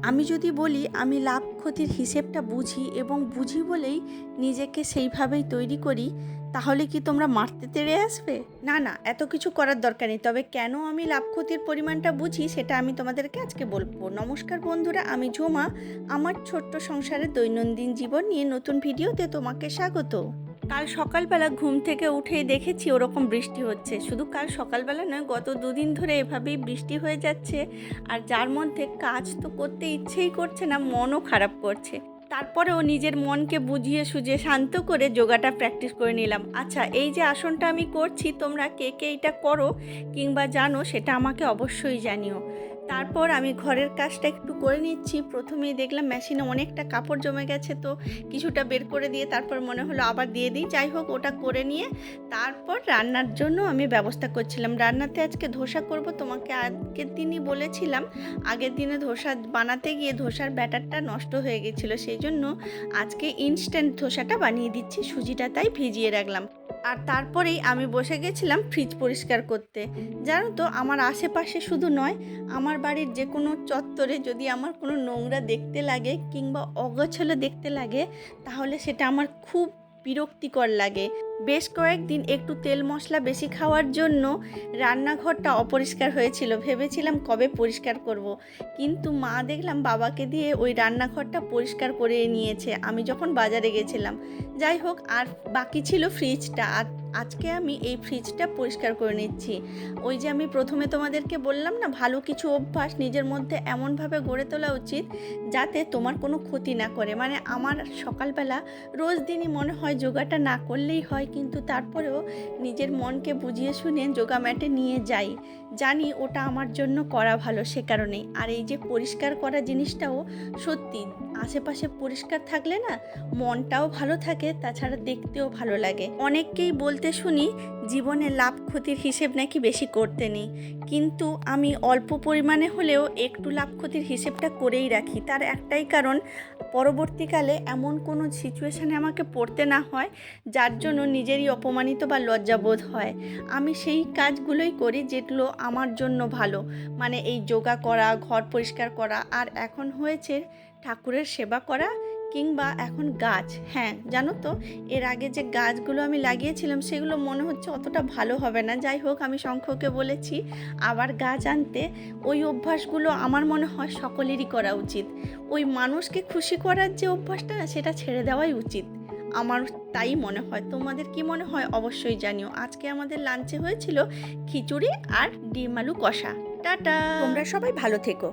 আমি যদি বলি আমি লাভ ক্ষতির হিসেবটা বুঝি এবং বুঝি বলেই নিজেকে সেইভাবেই তৈরি করি, তাহলে কি তোমরা মারতে তেড়ে আসবে? না না, এত কিছু করার দরকার নেই। তবে কেন আমি লাভ ক্ষতির পরিমাণটা বুঝি সেটা আমি তোমাদেরকে আজকে বলবো। নমস্কার বন্ধুরা, আমি ঝুমা। আমার ছোট্ট সংসারের দৈনন্দিন জীবন নিয়ে নতুন ভিডিওতে তোমাকে স্বাগত। কাল সকালবেলা ঘুম থেকে উঠেই দেখেছি ওরকম বৃষ্টি হচ্ছে। শুধু কাল সকালবেলা নয়, গত দুদিন ধরে এভাবেই বৃষ্টি হয়ে যাচ্ছে। আর যার মধ্যে কাজ তো করতে ইচ্ছেই করছে না, মনও খারাপ করছে। তারপরেও নিজের মনকে বুঝিয়ে সুঝিয়ে শান্ত করে যোগাটা প্র্যাকটিস করে নিলাম। আচ্ছা, এই যে আসনটা আমি করছি, তোমরা কে কে এটা করো কিংবা জানো সেটা আমাকে অবশ্যই জানিও। তারপর আমি ঘরের কাজটা একটু করে নিচ্ছি। প্রথমেই দেখলাম মেশিনে অনেকটা কাপড় জমে গেছে, তো কিছুটা বের করে দিয়ে তারপর মনে হলো আবার দিয়ে দিই। যাই হোক, ওটা করে নিয়ে তারপর রান্নার জন্য আমি ব্যবস্থা করছিলাম। রান্নাতে আজকে ধোসা করব। তোমাকে আগের দিনই বলেছিলাম, আগের দিনে ধোসা বানাতে গিয়ে ধোসার ব্যাটারটা নষ্ট হয়ে গেছিলো, সেই জন্য আজকে ইনস্ট্যান্ট ধোসাটা বানিয়ে দিচ্ছি। সুজিটা তাই ভিজিয়ে রাখলাম। আর তারপরেই আমি বসে গেছিলাম ফ্রিজ পরিষ্কার করতে। জানো তো, আমার আশেপাশে শুধু নয়, আমার বাড়ির যে কোনো চত্বরে যদি আমার কোনো নোংরা দেখতে লাগে কিংবা অগোছালো দেখতে লাগে, তাহলে সেটা আমার খুব বিরক্তিকর লাগে। বেশ কয়েকদিন একটু তেল মশলা বেশি খাওয়ার জন্য রান্নাঘরটা অপরিষ্কার হয়েছিল। ভেবেছিলাম কবে পরিষ্কার করব, কিন্তু মা দেখলাম বাবাকে দিয়ে ওই রান্নাঘরটা পরিষ্কার করে নিয়েছে আমি যখন বাজারে গেছিলাম। যাই হোক, আর বাকি ছিল ফ্রিজটা। আর আজকে আমি এই ফ্রিজটা পরিষ্কার করে নিচ্ছি। ওই যে আমি প্রথমে তোমাদেরকে বললাম না, ভালো কিছু অভ্যাস নিজের মধ্যে এমনভাবে গড়ে তোলা উচিত যাতে তোমার কোনো ক্ষতি না করে। মানে আমার সকালবেলা রোজ দিনই মনে হয় যোগাটা না করলেই হয়, কিন্তু তারপরেও নিজের মনকে বুঝিয়ে শুনে যোগা ম্যাটে নিয়ে যাই। জানি ওটা আমার জন্য করা ভালো, সে কারণেই। আর এই যে পরিষ্কার করা জিনিসটাও সত্যি, আশেপাশে পরিষ্কার থাকলে না মনটাও ভালো থাকে, তাছাড়া দেখতেও ভালো লাগে। অনেককেই বলতে শুনি জীবনে লাভ ক্ষতির হিসেব নাকি বেশি করতে নেই, কিন্তু আমি অল্প পরিমাণে হলেও একটু লাভ ক্ষতির হিসেবটা করেই রাখি। তার একটাই কারণ, পরবর্তীকালে এমন কোনো সিচুয়েশানে আমাকে পড়তে না হয় যার জন্য নিজেরই অপমানিত বা লজ্জাবোধ হয়। আমি সেই কাজগুলোই করি যেগুলো আমার জন্য ভালো, মানে এই যোগা করা, ঘর পরিষ্কার করা, আর এখন হয়েছে ঠাকুরের সেবা করা, কিংবা এখন গাছ। হ্যাঁ জানো তো, এর আগে যে গাছগুলো আমি লাগিয়েছিলাম সেগুলো মনে হচ্ছে অতটা ভালো হবে না। যাই হোক, আমি শঙ্খকে বলেছি আবার গাছ আনতে। ওই অভ্যাসগুলো আমার মনে হয় সকলেরই করা উচিত। ওই মানুষকে খুশি করার যে অভ্যাসটা না, সেটা ছেড়ে দেওয়াই উচিত। আমার তাই মনে হয়। তোমাদের কি মনে হয় অবশ্যই জানিও। আজকে আমাদের লাঞ্চে হয়েছিল খিচুড়ি আর ডিম আলু কষা। টাটা, তোমরা সবাই ভালো থেকো।